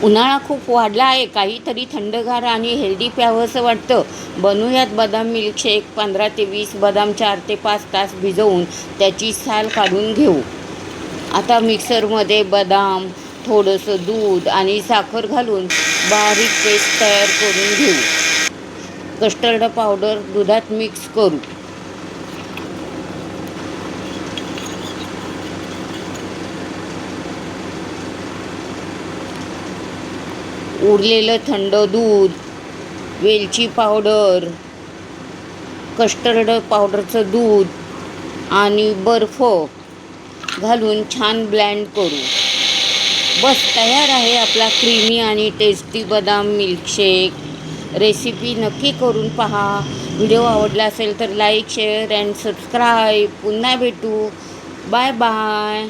उन्हाळा खूप वाढला आहे. काहीतरी थंडगार आणि हेल्दी प्यावंसं वाटतं. बनवूयात बदाम मिल्कशेक. 15 ते 20 बदाम 4 ते 5 तास भिजवून त्याची साल काढून घेऊ. आता मिक्सरमध्ये बदाम, थोडंसं दूध आणि साखर घालून बारीक पेस्ट तयार करून घेऊ. कस्टर्ड पावडर दुधात मिक्स करू. उरलेलं थंड दूध, वेलची पावडर, कस्टर्ड पावडरचं दूध आणि बर्फ घालून छान ब्लेंड करू. बस तयार आहे आपला क्रीमी आणि टेस्टी बदाम मिल्कशेक. रेसिपी नक्की करून पहा. व्हिडिओ आवडला असेल तर लाईक, शेअर अँड सबस्क्राईब. पुन्हा भेटू. Bye bye.